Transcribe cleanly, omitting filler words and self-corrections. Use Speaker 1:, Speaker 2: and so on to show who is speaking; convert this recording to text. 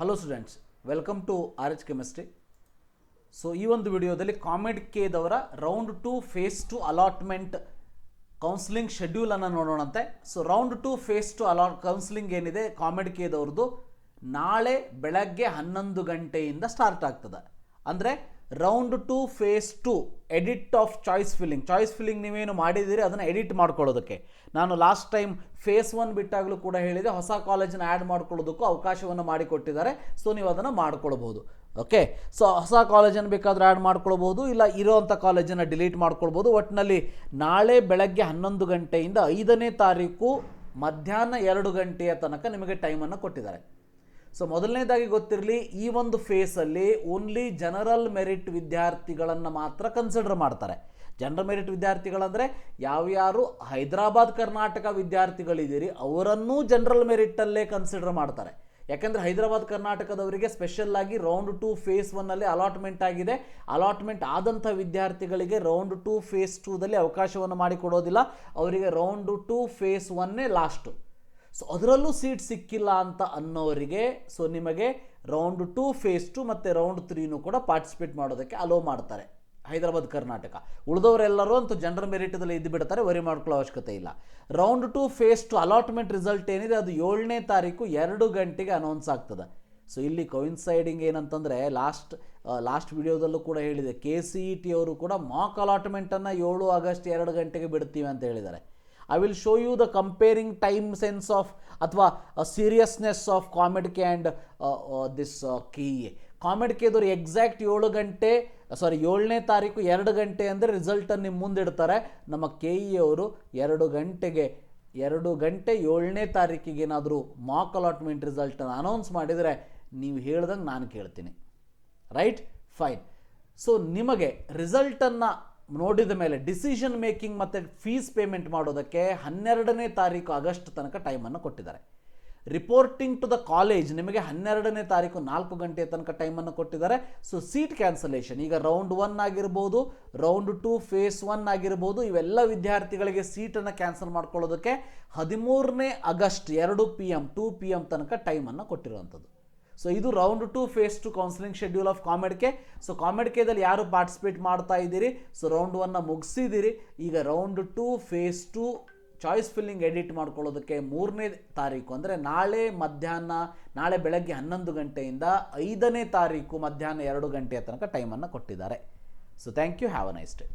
Speaker 1: Hello students, welcome to R H chemistry. So ಈ ಒಂದು ವಿಡಿಯೋದಲ್ಲಿ ಕಾಮೆಡ್ ಕೆದವರ ರೌಂಡ್ 2 ಫೇಸ್ 2 ಅಲಾಟ್ಮೆಂಟ್ ಕೌನ್ಸಿಲಿಂಗ್ ಶೆಡ್ಯೂಲನ್ನು ನೋಡೋಣಂತೆ. ಸೊ ರೌಂಡ್ 2 ಫೇಸ್ 2 ಕೌನ್ಸಿಲಿಂಗ್ ಏನಿದೆ ಕಾಮೆಡ್ ಕೆದವ್ರದ್ದು ನಾಳೆ ಬೆಳಗ್ಗೆ 11 ಗಂಟೆಯಿಂದ ಸ್ಟಾರ್ಟ್ ಆಗ್ತದೆ. ಅಂದರೆ round 2 phase 2 edit of choice filling ನೀವೇನು ಮಾಡಿದ್ದೀರಿ ಅದನ್ನು ಎಡಿಟ್ ಮಾಡ್ಕೊಳ್ಳೋದಕ್ಕೆ ನಾನು ಲಾಸ್ಟ್ ಟೈಮ್ ಫೇಸ್ 1 ಬಿಟ್ಟಾಗಲೂ ಕೂಡ ಹೇಳಿದೆ, ಹೊಸ ಕಾಲೇಜನ್ನು ಆ್ಯಡ್ ಮಾಡ್ಕೊಳ್ಳೋದಕ್ಕೂ ಅವಕಾಶವನ್ನು ಮಾಡಿಕೊಟ್ಟಿದ್ದಾರೆ. ಸೊ ನೀವು ಅದನ್ನು ಮಾಡ್ಕೊಳ್ಬೋದು. ಓಕೆ, ಸೊ ಹೊಸ ಕಾಲೇಜನ್ನು ಬೇಕಾದರೂ ಆ್ಯಡ್ ಮಾಡ್ಕೊಳ್ಬೋದು, ಇಲ್ಲ ಇರೋವಂಥ ಕಾಲೇಜನ್ನು ಡಿಲೀಟ್ ಮಾಡ್ಕೊಳ್ಬೋದು. ಒಟ್ಟಿನಲ್ಲಿ ನಾಳೆ ಬೆಳಗ್ಗೆ 11 ಗಂಟೆಯಿಂದ 5ನೇ ತಾರೀಕು ಮಧ್ಯಾಹ್ನ 2 ಗಂಟೆಯ ತನಕ ನಿಮಗೆ ಟೈಮನ್ನು ಕೊಟ್ಟಿದ್ದಾರೆ. ಸೊ ಮೊದಲನೇದಾಗಿ ಗೊತ್ತಿರಲಿ, ಈ ಒಂದು ಫೇಸಲ್ಲಿ ಓನ್ಲಿ ಜನರಲ್ ಮೆರಿಟ್ ವಿದ್ಯಾರ್ಥಿಗಳನ್ನು ಮಾತ್ರ ಕನ್ಸಿಡರ್ ಮಾಡ್ತಾರೆ. ಜನರಲ್ ಮೆರಿಟ್ ವಿದ್ಯಾರ್ಥಿಗಳಂದರೆ ಯಾವ್ಯಾರು ಹೈದರಾಬಾದ್ ಕರ್ನಾಟಕ ವಿದ್ಯಾರ್ಥಿಗಳಿದ್ದೀರಿ ಅವರನ್ನೂ ಜನರಲ್ ಮೆರಿಟಲ್ಲೇ ಕನ್ಸಿಡರ್ ಮಾಡ್ತಾರೆ. ಯಾಕೆಂದರೆ ಹೈದರಾಬಾದ್ ಕರ್ನಾಟಕದವರಿಗೆ ಸ್ಪೆಷಲ್ ಆಗಿ ರೌಂಡ್ 2 ಫೇಸ್ 1ನಲ್ಲಿ ಅಲಾಟ್ಮೆಂಟ್ ಆಗಿದೆ. ಅಲಾಟ್ಮೆಂಟ್ ಆದಂಥ ವಿದ್ಯಾರ್ಥಿಗಳಿಗೆ ರೌಂಡ್ 2 ಫೇಸ್ 2ದಲ್ಲಿ ಅವಕಾಶವನ್ನು ಮಾಡಿಕೊಡೋದಿಲ್ಲ. ಅವರಿಗೆ ರೌಂಡ್ 2 ಫೇಸ್ 1ನೇ ಲಾಸ್ಟು. ಸೊ ಅದರಲ್ಲೂ ಸೀಟ್ ಸಿಕ್ಕಿಲ್ಲ ಅಂತ ಅನ್ನೋರಿಗೆ ಸೊ ನಿಮಗೆ ರೌಂಡ್ 2 ಫೇಸ್ 2 ಮತ್ತು ರೌಂಡ್ 3ನೂ ಕೂಡ ಪಾರ್ಟಿಸಿಪೇಟ್ ಮಾಡೋದಕ್ಕೆ ಅಲೋ ಮಾಡ್ತಾರೆ ಹೈದರಾಬಾದ್ ಕರ್ನಾಟಕ. ಉಳಿದವರೆಲ್ಲರೂ ಅಂತೂ ಜನರಲ್ ಮೆರಿಟದಲ್ಲಿ ಇದ್ದು ಬಿಡ್ತಾರೆ, ವರಿ ಮಾಡ್ಕೊಳ್ಳೋ ಅವಶ್ಯಕತೆ ಇಲ್ಲ. ರೌಂಡ್ 2 ಫೇಸ್ 2 ಅಲಾಟ್ಮೆಂಟ್ ರಿಸಲ್ಟ್ ಏನಿದೆ ಅದು 7ನೇ ತಾರೀಕು 2 ಗಂಟೆಗೆ ಅನೌನ್ಸ್ ಆಗ್ತದೆ. ಸೊ ಇಲ್ಲಿ ಕೋಯಿನ್ಸೈಡಿಂಗ್ ಏನಂತಂದರೆ ಲಾಸ್ಟ್ ವಿಡಿಯೋದಲ್ಲೂ ಕೂಡ ಹೇಳಿದೆ, KCET ಅವರು ಕೂಡ ಮಾಕ್ ಅಲಾಟ್ಮೆಂಟನ್ನು 7 ಆಗಸ್ಟ್ 2 ಗಂಟೆಗೆ ಬಿಡ್ತೀವಿ ಅಂತ ಹೇಳಿದ್ದಾರೆ. I will show you the comparing time sense of ಅಥವಾ seriousness of COMEDK and this KEA. ಕಾಮೆಡ್ ಕೆದವರು ಎಕ್ಸಾಕ್ಟ್ 7ನೇ ತಾರೀಕು 2 ಗಂಟೆ ಅಂದರೆ ರಿಸಲ್ಟನ್ನು ನಿಮ್ಮ ಮುಂದಿಡ್ತಾರೆ. ನಮ್ಮ KEA ಅವರು 2 ಗಂಟೆ 7ನೇ ತಾರೀಕಿಗೆ ಏನಾದರೂ ಮಾಕ್ ಅಲಾಟ್ಮೆಂಟ್ ರಿಸಲ್ಟನ್ನು ಅನೌನ್ಸ್ ಮಾಡಿದರೆ ನೀವು ಹೇಳ್ದಂಗೆ ನಾನು ಕೇಳ್ತೀನಿ. Right, fine. ಸೊ ನಿಮಗೆ ರಿಸಲ್ಟನ್ನು ನೋಡಿದ ಮೇಲೆ ಡಿಸಿಷನ್ ಮೇಕಿಂಗ್ ಮತ್ತು ಫೀಸ್ ಪೇಮೆಂಟ್ ಮಾಡೋದಕ್ಕೆ 12ನೇ ತಾರೀಕು ಆಗಸ್ಟ್ ತನಕ ಟೈಮನ್ನು ಕೊಟ್ಟಿದ್ದಾರೆ. ರಿಪೋರ್ಟಿಂಗ್ ಟು ದ ಕಾಲೇಜ್ ನಿಮಗೆ 12ನೇ ತಾರೀಕು 4 ಗಂಟೆಯ ತನಕ ಟೈಮನ್ನು ಕೊಟ್ಟಿದ್ದಾರೆ. ಸೊ ಸೀಟ್ ಕ್ಯಾನ್ಸಲೇಷನ್ ಈಗ ರೌಂಡ್ 1 ಆಗಿರ್ಬೋದು, ರೌಂಡ್ 2 ಫೇಸ್ 1 ಆಗಿರ್ಬೋದು, ಇವೆಲ್ಲ ವಿದ್ಯಾರ್ಥಿಗಳಿಗೆ ಸೀಟನ್ನು ಕ್ಯಾನ್ಸಲ್ ಮಾಡ್ಕೊಳ್ಳೋದಕ್ಕೆ 13ನೇ ಆಗಸ್ಟ್ 2 PM ತನಕ ಟೈಮನ್ನು ಕೊಟ್ಟಿರುವಂಥದ್ದು. ಸೊ ಇದು round 2 phase 2 counselling schedule of COMEDK. So ಕಾಮೆಡ್ ಕೆದಲ್ಲಿ ಯಾರು ಪಾರ್ಟಿಸಿಪೇಟ್ ಮಾಡ್ತಾ ಇದ್ದೀರಿ, ಸೊ ರೌಂಡ್ 1ನ ಮುಗಿಸಿದ್ದೀರಿ. ಈಗ round 2 phase 2 choice filling edit ಮಾಡ್ಕೊಳ್ಳೋದಕ್ಕೆ 3ನೇ ತಾರೀಕು ಅಂದರೆ ನಾಳೆ ಬೆಳಗ್ಗೆ 11 ಗಂಟೆಯಿಂದ 5ನೇ ತಾರೀಕು ಮಧ್ಯಾಹ್ನ 2 ಗಂಟೆಯ ತನಕ ಟೈಮನ್ನು ಕೊಟ್ಟಿದ್ದಾರೆ. So thank you, have a nice day.